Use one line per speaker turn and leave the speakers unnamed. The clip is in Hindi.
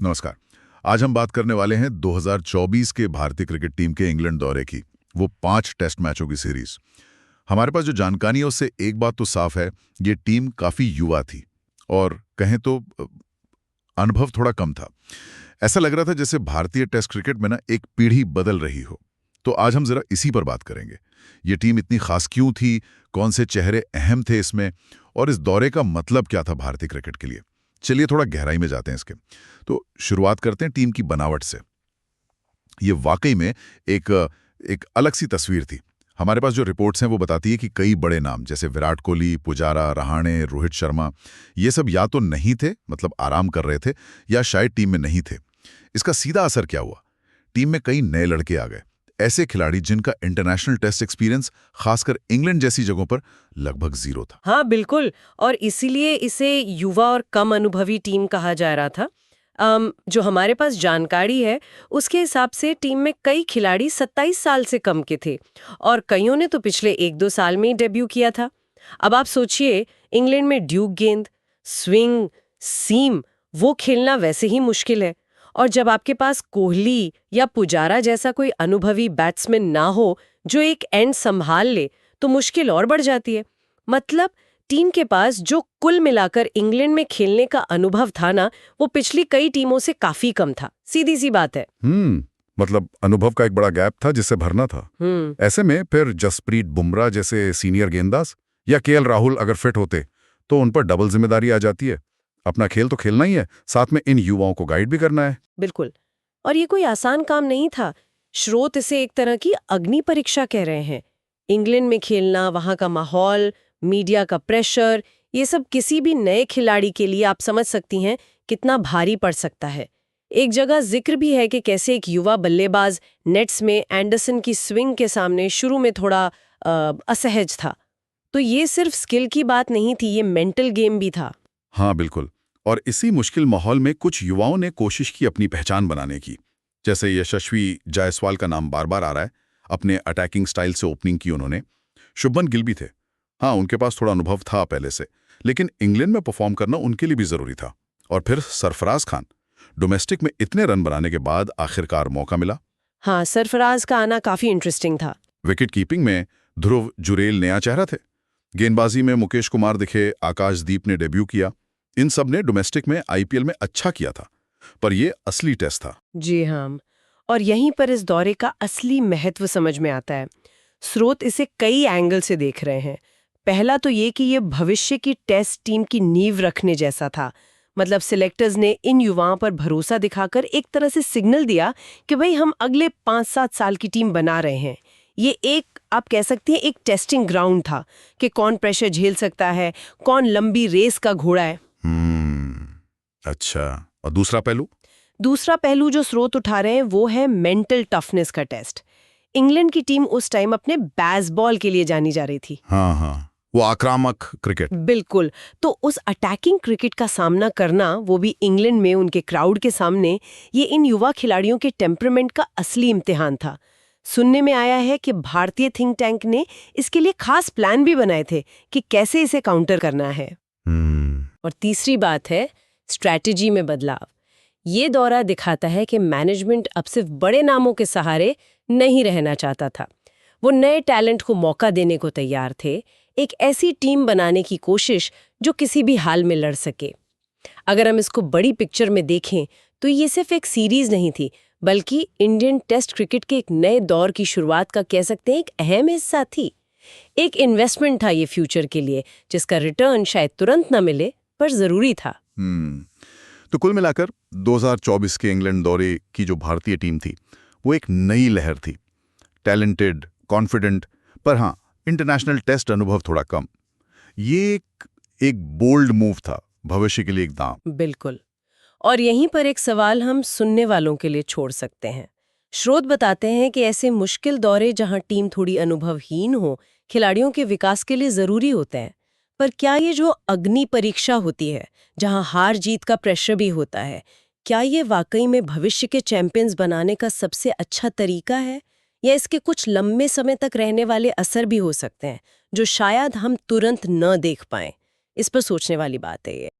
नमस्कार। आज हम बात करने वाले हैं 2024 के भारतीय क्रिकेट टीम के इंग्लैंड दौरे की, वो 5 टेस्ट मैचों की सीरीज। हमारे पास जो जानकारी है उससे एक बात तो साफ है, ये टीम काफी युवा थी और कहें तो अनुभव थोड़ा कम था। ऐसा लग रहा था जैसे भारतीय टेस्ट क्रिकेट में ना एक पीढ़ी बदल रही हो। तो आज हम जरा इसी पर बात करेंगे। ये टीम इतनी खास क्यों थी, कौन से चेहरे अहम थे इसमें, और इस दौरे का मतलब क्या था भारतीय क्रिकेट के लिए। चलिए थोड़ा गहराई में जाते हैं इसके। तो शुरुआत करते हैं टीम की बनावट से। ये वाकई में एक अलग सी तस्वीर थी। हमारे पास जो रिपोर्ट्स हैं वो बताती है कि कई बड़े नाम जैसे विराट कोहली, पुजारा, रहाणे, रोहित शर्मा, ये सब या तो नहीं थे, मतलब आराम कर रहे थे, या शायद टीम में नहीं थे। इसका सीधा असर क्या हुआ? टीम में कई नए लड़के आ गए, ऐसे खिलाड़ी जिनका इंटरनेशनल टेस्ट एक्सपीरियंस खासकर इंग्लैंड जैसी जगहों पर लगभग जीरो था।
हाँ बिल्कुल। और इसीलिए इसे युवा और कम अनुभवी टीम कहा जा रहा था। जो हमारे पास जानकारी है उसके हिसाब से टीम में कई खिलाड़ी 27 साल से कम के थे और कईयों ने तो पिछले 1-2 साल में ही डेब्यू किया था। अब आप सोचिए, इंग्लैंड में ड्यूक गेंद, स्विंग, सीम, वो खेलना वैसे ही मुश्किल है। और जब आपके पास कोहली या पुजारा जैसा कोई अनुभवी बैट्समैन ना हो जो एक एंड संभाल ले, तो मुश्किल और बढ़ जाती है। मतलब टीम के पास जो कुल मिलाकर इंग्लैंड में खेलने का अनुभव था ना, वो पिछली कई टीमों से काफी कम था। सीधी सी बात है।
मतलब अनुभव का एक बड़ा गैप था जिसे भरना था। ऐसे में फिर जसप्रीत बुमराह जैसे सीनियर गेंदबाज या केएल राहुल अगर फिट होते तो उन पर डबल जिम्मेदारी आ जाती है। अपना खेल तो खेलना ही है, साथ में इन युवाओं को गाइड भी करना है।
बिल्कुल। और ये कोई आसान काम नहीं था। स्रोत इसे एक तरह की अग्नि परीक्षा कह रहे हैं। इंग्लैंड में खेलना, वहां का माहौल, मीडिया का प्रेशर, ये सब किसी भी नए खिलाड़ी के लिए आप समझ सकती हैं कितना भारी पड़ सकता है। एक जगह जिक्र भी है कि कैसे एक युवा बल्लेबाज नेट्स में एंडरसन की स्विंग के सामने शुरू में थोड़ा असहज था। तो ये सिर्फ स्किल की बात नहीं थी, ये मेंटल गेम भी था।
हाँ बिल्कुल। और इसी मुश्किल माहौल में कुछ युवाओं ने कोशिश की अपनी पहचान बनाने की। जैसे यशस्वी जायसवाल का नाम बार बार आ रहा है। अपने अटैकिंग स्टाइल से ओपनिंग की उन्होंने। शुभमन गिल भी थे। हाँ, उनके पास थोड़ा अनुभव था पहले से, लेकिन इंग्लैंड में परफॉर्म करना उनके लिए भी जरूरी था। और फिर सरफराज खान, डोमेस्टिक में इतने रन बनाने के बाद आखिरकार मौका मिला।
हाँ, सरफराज का आना काफी इंटरेस्टिंग था।
विकेट कीपिंग में ध्रुव जुरेल नया चेहरा थे। गेंदबाजी में मुकेश कुमार दिखे, आकाशदीप ने डेब्यू किया। इन सब ने डोमेस्टिक में आईपीएल में अच्छा किया था, पर ये असली टेस्ट था।
जी हाँ। और यहीं पर इस दौरे का असली महत्व समझ में आता है। स्रोत इसे कई एंगल से देख रहे हैं। पहला तो ये कि ये भविष्य की टेस्ट टीम की नींव रखने जैसा था। मतलब सिलेक्टर्स ने इन युवाओं पर भरोसा दिखाकर एक तरह से सिग्नल दिया कि भाई हम अगले 5-7 साल की टीम बना रहे हैं। ये एक, आप कह सकती हैं, एक टेस्टिंग ग्राउंड था कि कौन प्रेशर झेल सकता है, कौन लंबी रेस का घोड़ा है।
अच्छा। और दूसरा पहलू?
दूसरा पहलू जो स्रोत उठा रहे हैं वो है मेंटल टफनेस का टेस्ट। इंग्लैंड की टीम उस टाइम अपने बेसबॉल के लिए जानी जा रही थी।
हाँ, वो आक्रामक क्रिकेट।
बिल्कुल। तो उस अटैकिंग क्रिकेट का सामना करना, वो भी इंग्लैंड में उनके क्राउड के सामने, ये इन युवा खिलाड़ियों के टेम्परामेंट का असली इम्तिहान था। सुनने में आया है कि भारतीय थिंक टैंक ने इसके लिए खास प्लान भी बनाए थे कि कैसे इसे काउंटर करना है। और तीसरी बात है स्ट्रैटेजी में बदलाव। ये दौरा दिखाता है कि मैनेजमेंट अब सिर्फ बड़े नामों के सहारे नहीं रहना चाहता था। वो नए टैलेंट को मौका देने को तैयार थे, एक ऐसी टीम बनाने की कोशिश जो किसी भी हाल में लड़ सके। अगर हम इसको बड़ी पिक्चर में देखें तो ये सिर्फ एक सीरीज नहीं थी, बल्कि इंडियन टेस्ट क्रिकेट के एक नए दौर की शुरुआत का, कह सकते हैं, एक अहम हिस्सा थी। एक इन्वेस्टमेंट था ये फ्यूचर के लिए, जिसका रिटर्न शायद तुरंत न मिले, पर जरूरी था।
तो कुल मिलाकर 2024 के इंग्लैंड दौरे की जो भारतीय टीम थी वो एक नई लहर थी। टैलेंटेड, कॉन्फिडेंट, पर हाँ, इंटरनेशनल टेस्ट अनुभव थोड़ा कम। ये एक बोल्ड मूव था, भविष्य के लिए एक दांव।
बिल्कुल। और यहीं पर एक सवाल हम सुनने वालों के लिए छोड़ सकते हैं। स्रोत बताते हैं कि ऐसे मुश्किल दौरे जहां टीम थोड़ी अनुभवहीन हो, खिलाड़ियों के विकास के लिए जरूरी होते हैं। पर क्या ये जो अग्नि परीक्षा होती है, जहां हार जीत का प्रेशर भी होता है, क्या ये वाकई में भविष्य के चैंपियंस बनाने का सबसे अच्छा तरीका है, या इसके कुछ लंबे समय तक रहने वाले असर भी हो सकते हैं जो शायद हम तुरंत न देख पाएं? इस पर सोचने वाली बात है ये।